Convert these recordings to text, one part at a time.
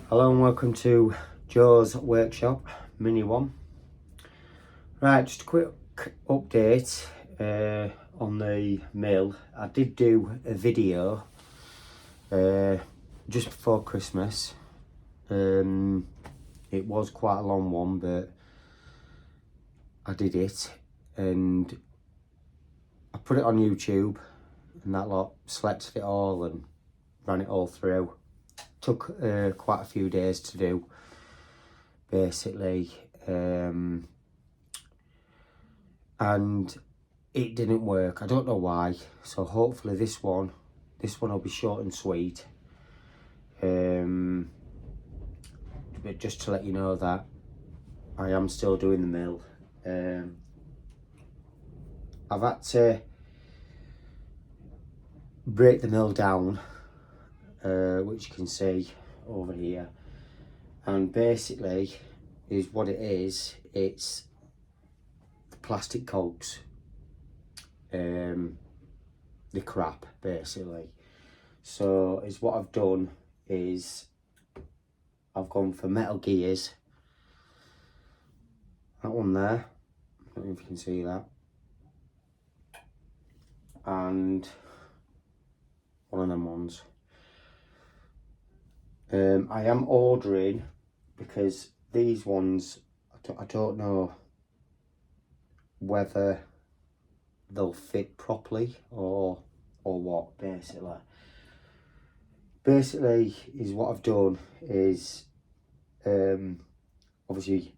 Hello and welcome to Joe's Workshop Mini One. Right, just a quick update on the mill. I did do a video just before Christmas. It was quite a long one, but I did it and I put it on YouTube, and that lot selected it all and ran it all through. Took quite a few days to do, basically, and it didn't work. I don't know why, so hopefully this one will be short and sweet. But just to let you know that I am still doing the mill. I've had to break the mill down, which you can see over here, and basically is what it is. It's the plastic cogs, the crap, basically. So is what I've done is I've gone for metal gears. That one there, I don't know if you can see that, and one of them ones. I am ordering because these ones, I don't know whether they'll fit properly or what, basically is what I've done is obviously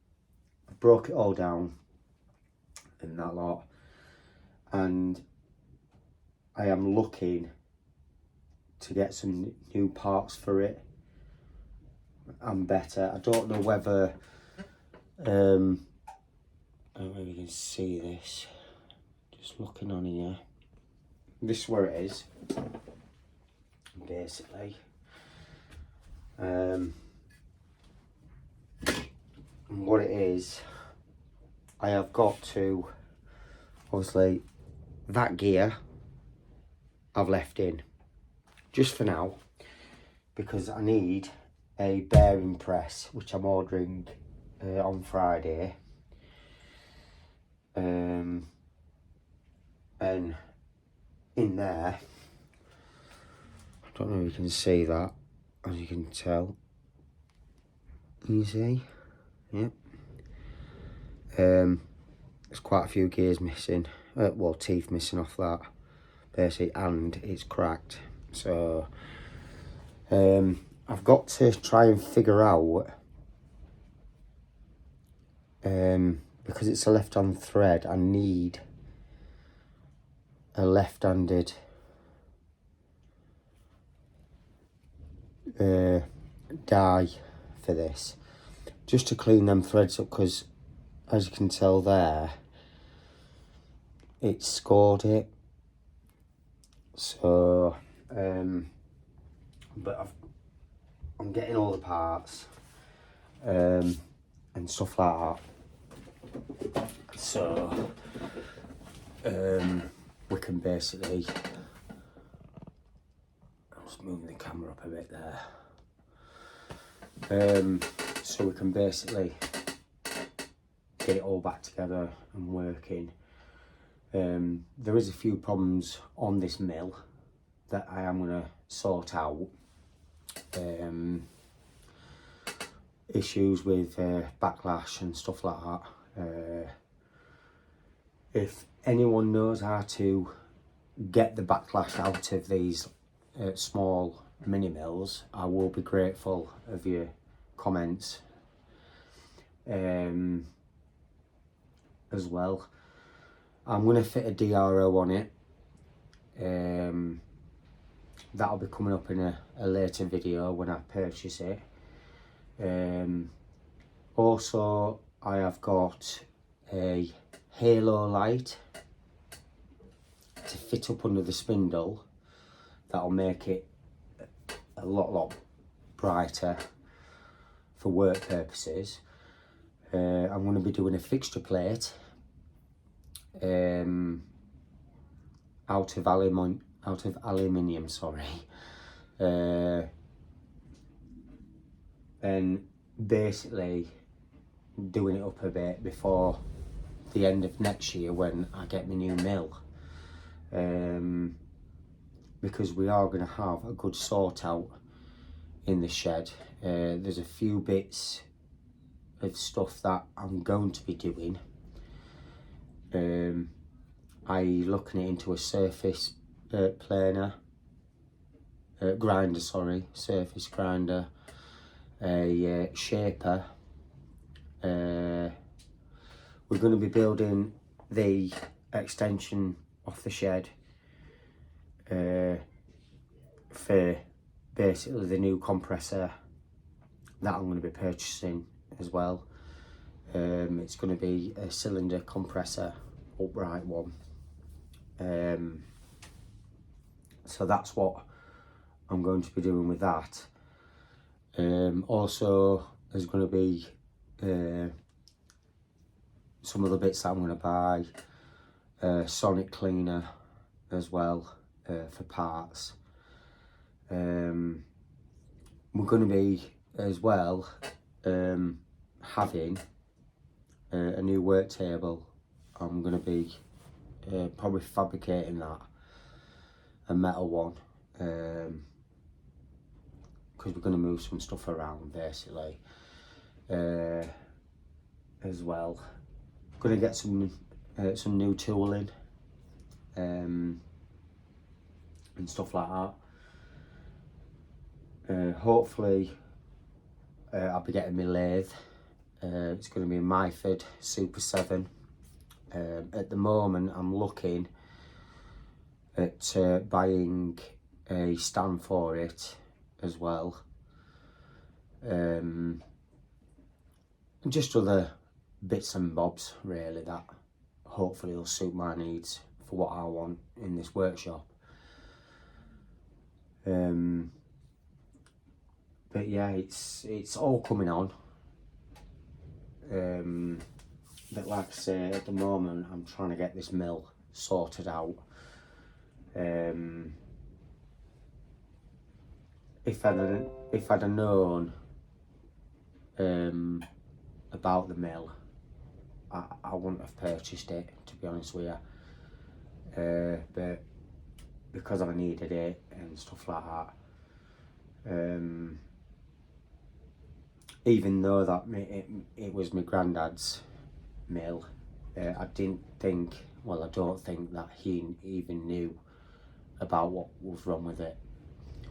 I broke it all down and that lot, and I am looking to get some new parts for it and better. I don't know whether I don't know if you can see this, just looking on here, this is where it is basically. And what it is, I have got to, obviously that gear I've left in just for now because I need a bearing press, which I'm ordering on Friday. And in there, I don't know if you can see that, as you can tell. Can you see? Yep. There's quite a few gears missing, well, teeth missing off that, basically, and it's cracked. So I've got to try and figure out, because it's a left-hand thread, I need a left-handed die for this, just to clean them threads up, because as you can tell there, it scored it. So but I'm getting all the parts and stuff like that, so we can basically, I'm just moving the camera up a bit there, so we can basically get it all back together and working. There is a few problems on this mill that I am going to sort out. Issues with backlash and stuff like that. If anyone knows how to get the backlash out of these small mini mills, I will be grateful of your comments as well. I'm going to fit a DRO on it. That'll be coming up in a later video when I purchase it. Also, I have got a halo light to fit up under the spindle. That'll make it a lot brighter for work purposes. I'm going to be doing a fixture plate out of aluminium, sorry, and basically doing it up a bit before the end of next year when I get my new mill, because we are going to have a good sort out in the shed. There's a few bits of stuff that I'm going to be doing. I looking into a surface planer, grinder, sorry, surface grinder, a shaper. We're going to be building the extension of the shed for basically the new compressor that I'm going to be purchasing as well. It's going to be a cylinder compressor, upright one. So that's what I'm going to be doing with that. Also, there's going to be some other bits that I'm going to buy. Sonic cleaner as well for parts. We're going to be as well having a new work table. I'm going to be probably fabricating that, a metal one, because we're going to move some stuff around basically as well. Going to get some new tooling and stuff like that. Hopefully I'll be getting my lathe. It's going to be a Myford Super 7. At the moment I'm looking at buying a stand for it as well. Just other bits and bobs really that hopefully will suit my needs for what I want in this workshop. But yeah, it's all coming on. But like I say, at the moment I'm trying to get this mill sorted out. If I'd have known about the mill, I wouldn't have purchased it, to be honest with you. But because I needed it and stuff like that, even though that it was my granddad's mill, I don't think that he even knew about what was wrong with it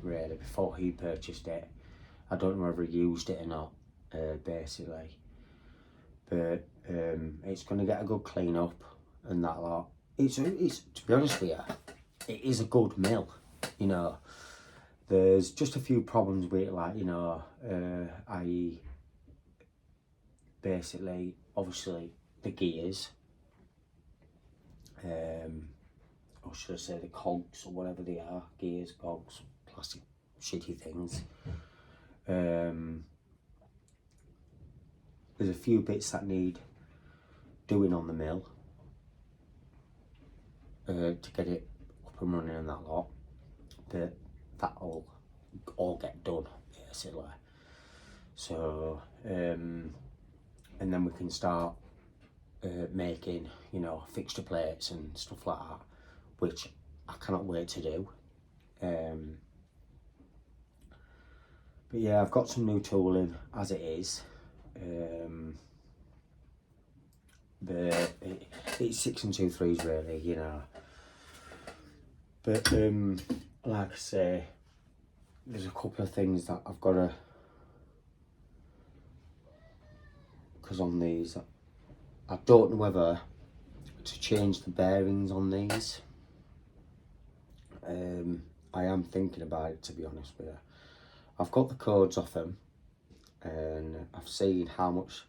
really before he purchased it. I don't know whether he used it or not, basically. But it's going to get a good clean up and that lot. It's to be honest with you, it is a good mill, you know. There's just a few problems with it, like, you know, i.e. basically, obviously, the gears, or should I say the cogs or whatever they are, gears, cogs, plastic shitty things. There's a few bits that need doing on the mill to get it up and running and that lot, but that'll all get done basically. So and then we can start making, you know, fixture plates and stuff like that, which I cannot wait to do. But yeah, I've got some new tooling as it is. But it's 6 2/3 really, you know. But like I say, there's a couple of things that I've got to, because on these, I don't know whether to change the bearings on these. I am thinking about it, to be honest with you. I've got the codes off them and I've seen how much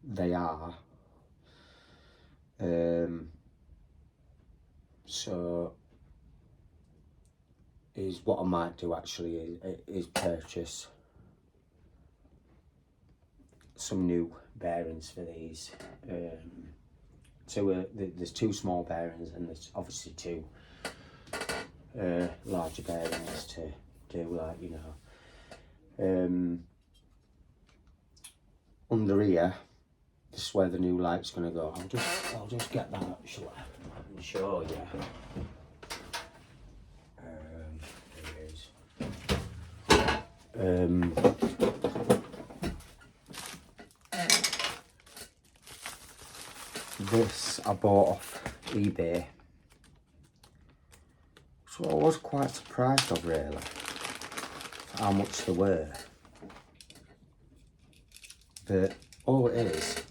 they are. So is what I might do actually is purchase some new bearings for these. There's 2 small bearings and there's obviously 2 larger bearings to do, like, you know. under here, this is where the new light's gonna go. I'll just get that actually and show you. Here it is. This I bought off eBay, so I was quite surprised of really how much they were. But all it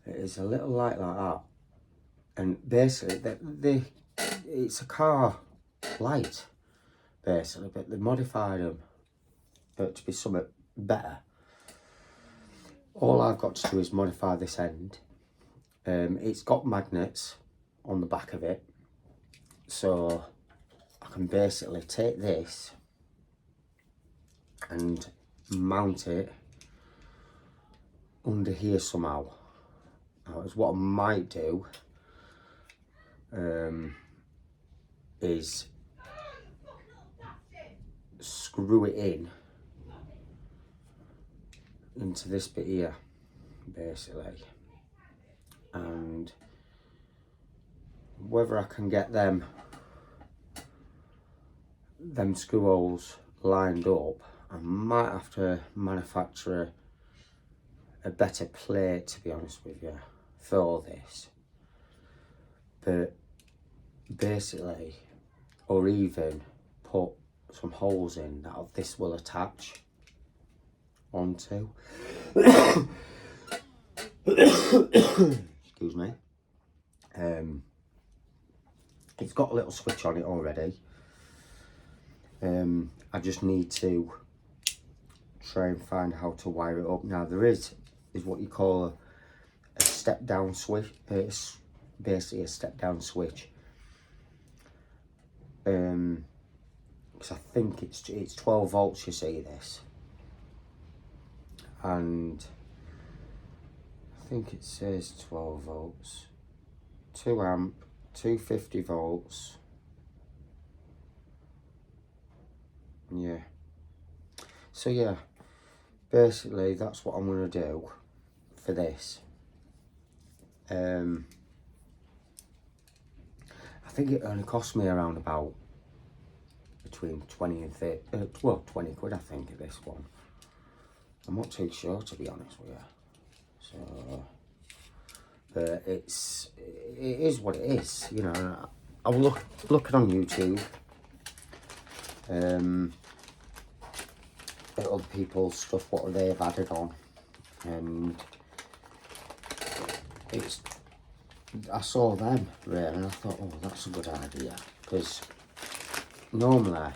is a little light like that, and basically it's a car light basically, but they modified them to be something better. All I've got to do is modify this end. It's got magnets on the back of it, so I can basically take this and mount it under here somehow. Now, what I might do is screw it into this bit here, basically. And whether I can get them screw holes lined up, I might have to manufacture a better plate, to be honest with you, for all this. But basically, or even put some holes in that this will attach onto. Excuse me. It's got a little switch on it already. I just need to try and find how to wire it up. Now there is what you call a step down switch. It's basically a step down switch. Because I think it's 12 volts. You see this, and I think it says 12 volts, 2 amp, 250 volts. Yeah. So yeah, basically that's what I'm gonna do for this. I think it only cost me around about between 20 and 30, well, 20 quid I think of this one. I'm not too sure, to be honest with you. So, but it is what it is, you know. I was looking on YouTube at other people's stuff, what they've added on, and I saw them really, and I thought, oh, that's a good idea, because normally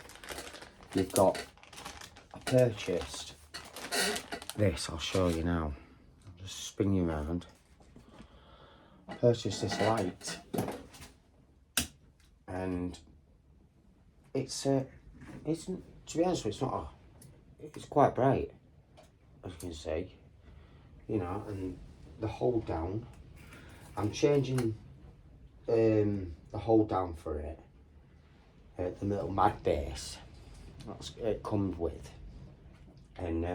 you've got, I purchased this, I'll show you now, I'll just spin you around. I purchased this light, and it's to be honest with you, it's quite bright, as you can see, you know, and the hold down, I'm changing the hold down for it, the little mag base it comes with, and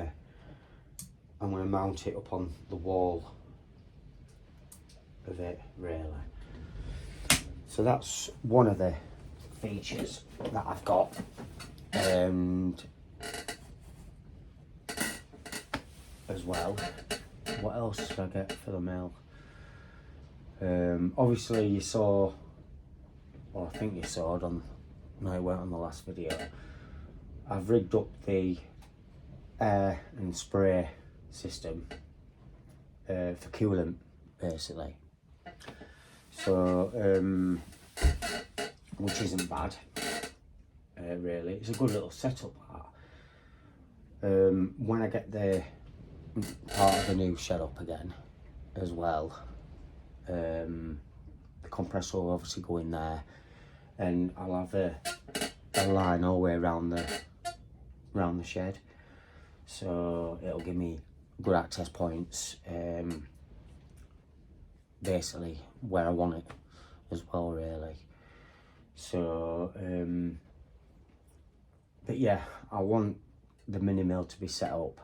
I'm going to mount it up on the wall of it, really. So that's one of the features that I've got, and as well, what else did I get for the mail? Obviously you saw, or I think you saw it on, no, it weren't on the last video, I've rigged up the air and spray system for coolant, basically. So, which isn't bad, really. It's a good little setup, that. When I get the part of the new shed up again, as well, the compressor will obviously go in there, and I'll have a line all the way around the shed, so it'll give me good access points, basically where I want it as well, really. So but yeah, I want the mini mill to be set up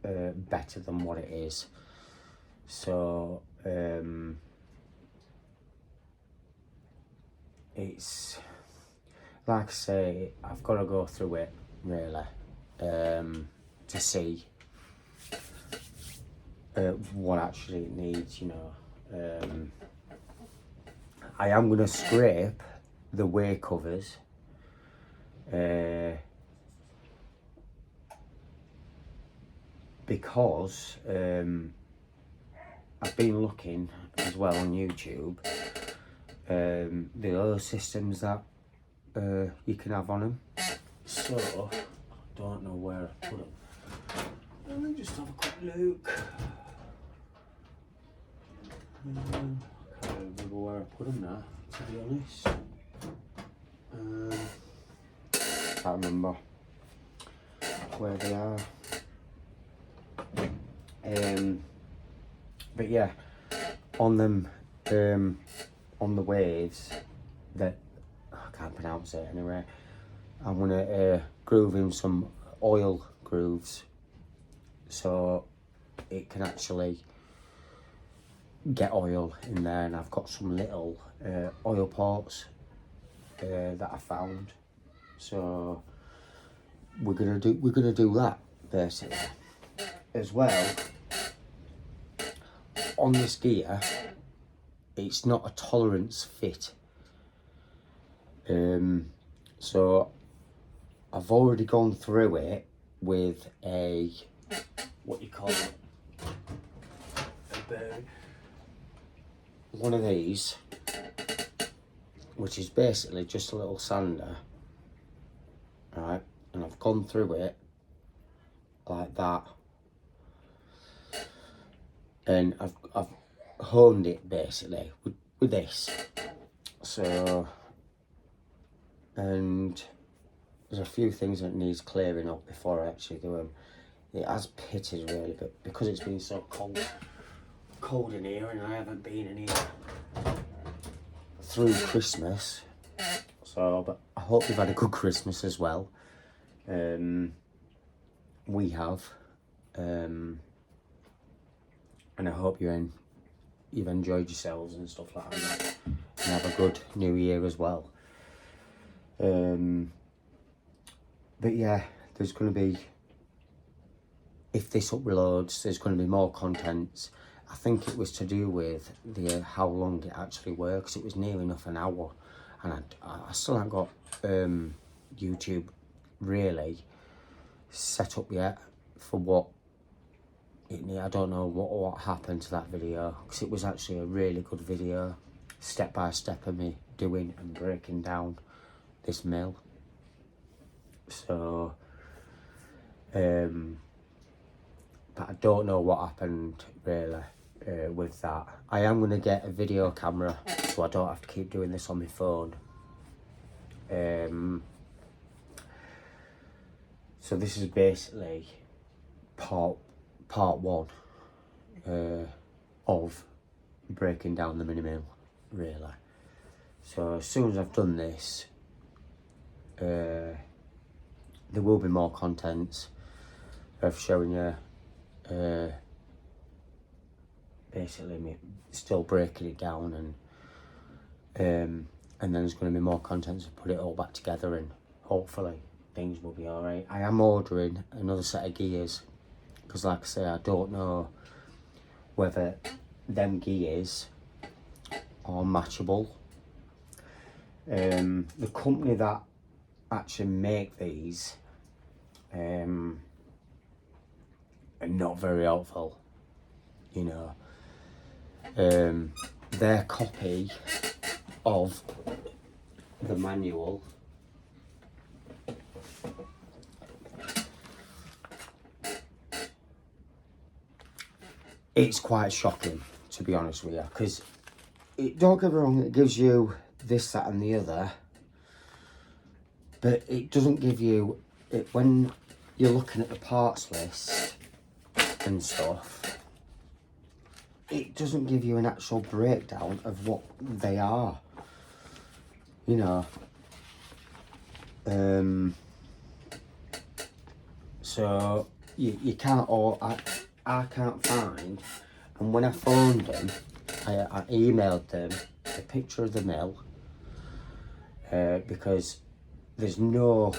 better than what it is. So it's like I say, I've got to go through it really to see what actually it needs, you know. I am going to scrape the way covers because I've been looking as well on YouTube the other systems that you can have on them. So I don't know where I put it. Let me just have a quick look. I can't remember where I put them now, to be honest. Can't remember where they are. But yeah, on them, on the waves, that I can't pronounce it anyway. I'm gonna groove in some oil grooves, so it can actually get oil in there, and I've got some little oil ports that I found. So we're gonna do that basically. As well, on this gear, it's not a tolerance fit. So I've already gone through it with a, what you call it, one of these, which is basically just a little sander, right? And I've gone through it like that, and I've honed it basically with this. So, and there's a few things that needs clearing up before I actually do them. It has pitted really, but because it's been so cold in here, and I haven't been in here through Christmas, so, but I hope you've had a good Christmas as well. We have, and I hope you've enjoyed yourselves and stuff like that, and have a good new year as well. But yeah, there's going to be, if this uploads, there's going to be more contents. I think it was to do with the how long it actually works. It was near enough an hour, and I still haven't got YouTube really set up yet for what it need. I don't know what happened to that video, because it was actually a really good video, step by step of me doing and breaking down this mill. So but I don't know what happened really with that. I am going to get a video camera so I don't have to keep doing this on my phone. So this is basically part one of breaking down the mini mill really. So as soon as I've done this, there will be more contents of showing you basically me still breaking it down, and then there's going to be more content to put it all back together, and hopefully things will be alright. I am ordering another set of gears, because like I say, I don't know whether them gears are matchable. The company that actually make these are not very helpful, you know. Their copy of the manual it's quite shocking, to be honest with you, because don't get me wrong, it gives you this, that and the other, but it doesn't give you it when you're looking at the parts list and stuff. It doesn't give you an actual breakdown of what they are, you know. So you can't, or I can't find, and when I phoned them, I emailed them a picture of the mill, because there's no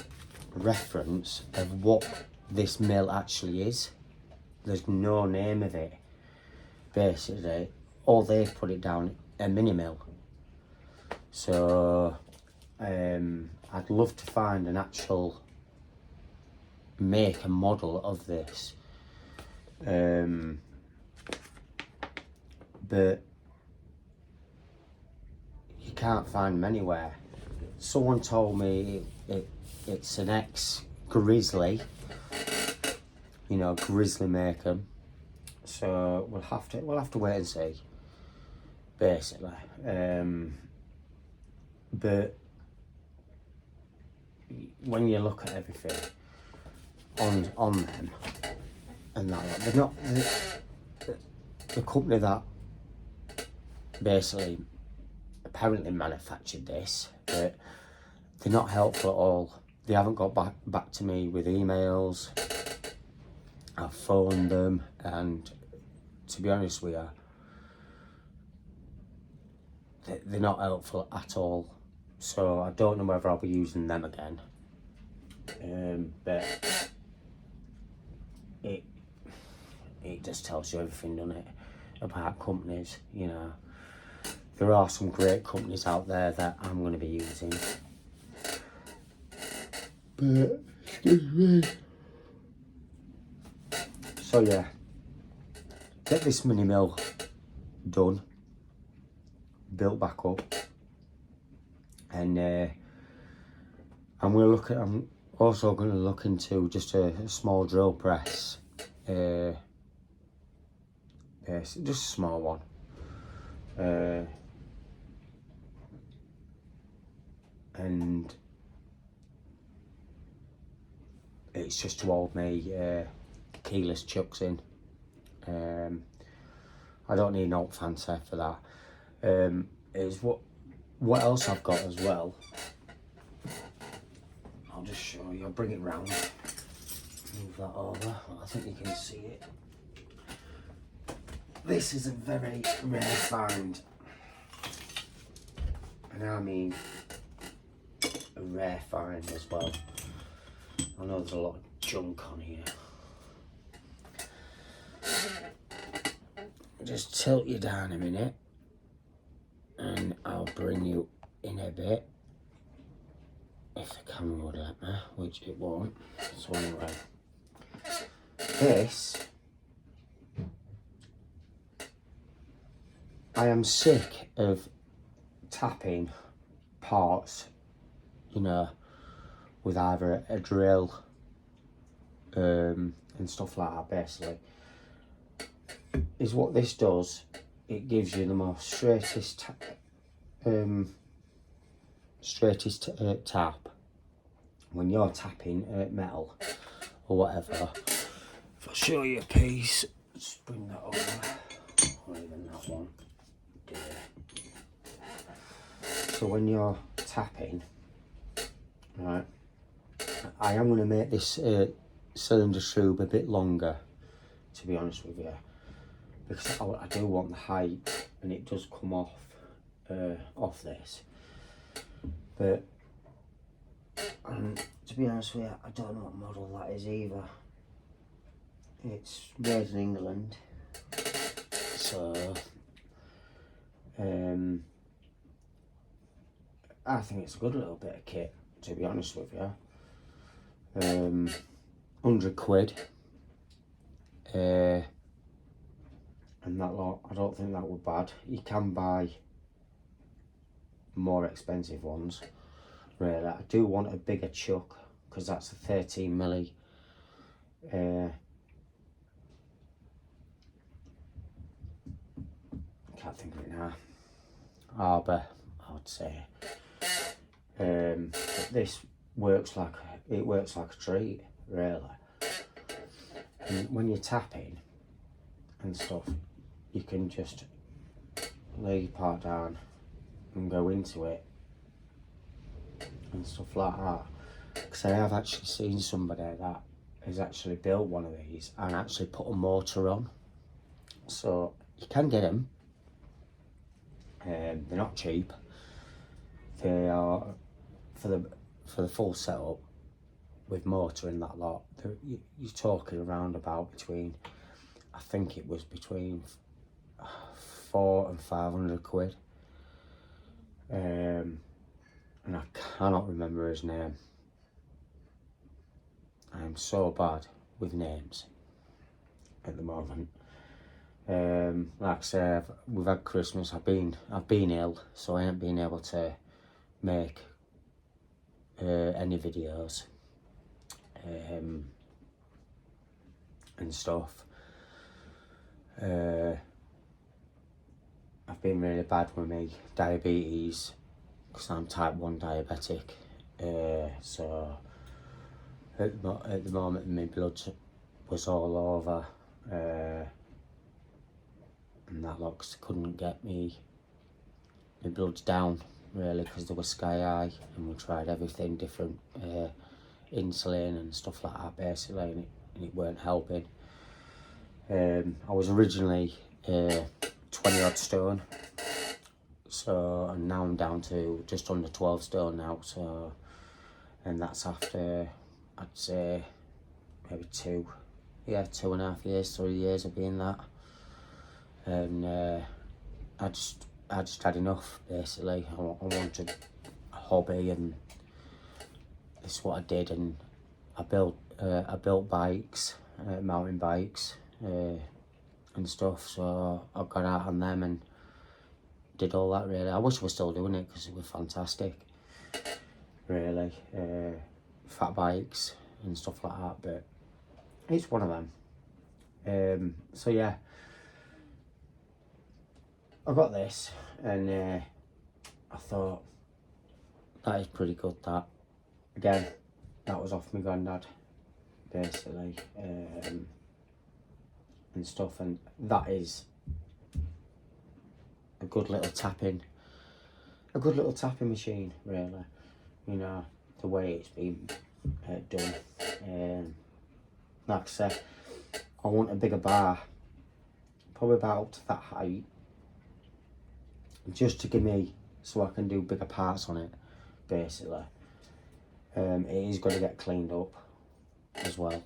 reference of what this mill actually is. There's no name of it, basically. Or they've put it down a mini mill. So I'd love to find an actual make and model of this, but you can't find them anywhere. Someone told me it's an ex-Grizzly, you know, Grizzly maker. So we'll have to wait and see, basically. But when you look at everything on them and that, they're not the company that basically apparently manufactured this, but they're not helpful at all. They haven't got back to me with emails. I've phoned them, and to be honest with you, they're not helpful at all. So I don't know whether I'll be using them again. But it just tells you everything, doesn't it, about companies, you know. There are some great companies out there that I'm going to be using. But, excuse me. So yeah, get this mini mill done, built back up, and I'm also going to look into just a small drill press, just a small one. And it's just to hold me keyless chucks in. I don't need no fancy for that. Is what else I've got as well. I'll just show you. I'll bring it round. Move that over. I think you can see it. This is a very rare find, and I mean a rare find as well. I know there's a lot of junk on here. Just tilt you down a minute and I'll bring you in a bit, if the camera would let me, which it won't. So anyway, this, I am sick of tapping parts, you know, with either a drill and stuff like that. Basically, is what this does. It gives you the most straightest tap when you're tapping metal or whatever. If I show you a piece, just bring that over, or even that one. So when you're tapping, right, I am going to make this cylinder tube a bit longer, to be honest with you, because I do want the height, and it does come off this. But to be honest with you, I don't know what model that is either. It's made in England, so I think it's a good little bit of kit, to be honest with you. 100 quid. And that lot, I don't think that was bad. You can buy more expensive ones, really. I do want a bigger chuck, because that's a 13 milli. Can't think of it now. Arbor, I would say. But this works like a treat, really. And when you're tapping and stuff, you can just lay your part down and go into it and stuff like that. Because I have actually seen somebody that has actually built one of these and actually put a motor on. So you can get them. They're not cheap. They are for the full setup with motor in that lot. You're talking around about between, I think it was between 400 and 500 quid. And I cannot remember his name. I'm so bad with names at the moment. Like I say, we've had Christmas. I've been ill, so I ain't been able to make any videos and stuff. I've been really bad with me diabetes because I'm type 1 diabetic. So at the moment my blood was all over. And that looks couldn't get my bloods down really because they were sky high, and we tried everything different, insulin and stuff like that basically, and it weren't helping. I was originally 20 odd stone, so and now I'm down to just under 12 stone now. So, and that's after I'd say maybe 2.5 years, 3 years of being that. And I just had enough basically. I wanted a hobby, and this is what I did. And I built bikes, mountain bikes, and stuff. So I got out on them and did all that really. I wish I was still doing it because it was fantastic, really. Fat bikes and stuff like that, but it's one of them. So yeah. I got this, and I thought, that is pretty good, that. Again, that was off my granddad, basically, and stuff, and that is a good little tapping machine, really, you know, the way it's been done. Like I said, I want a bigger bar, probably about that height, just to give me, so I can do bigger parts on it, basically. It is going to get cleaned up as well.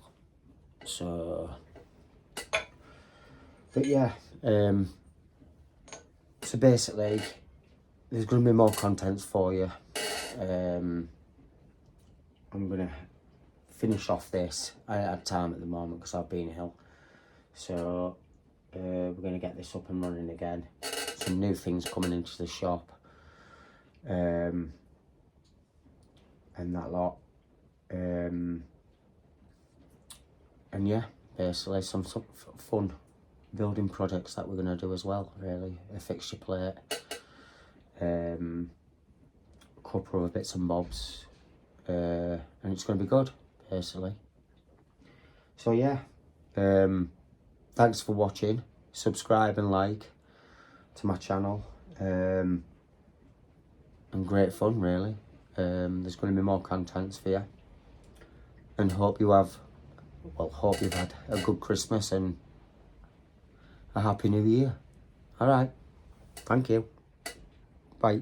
So, but yeah, so basically, there's going to be more contents for you. I'm going to finish off this. I don't have time at the moment because I've been ill. So, we're going to get this up and running again. Some new things coming into the shop, and that lot, and yeah, basically some fun building projects that we're going to do as well, really. A fixture plate, a couple of bits and bobs, and it's going to be good, basically. So yeah, thanks for watching. Subscribe and like to my channel, and great fun, really. There's going to be more contents for you, and hope you've had a good Christmas and a happy new year. All right, thank you, bye.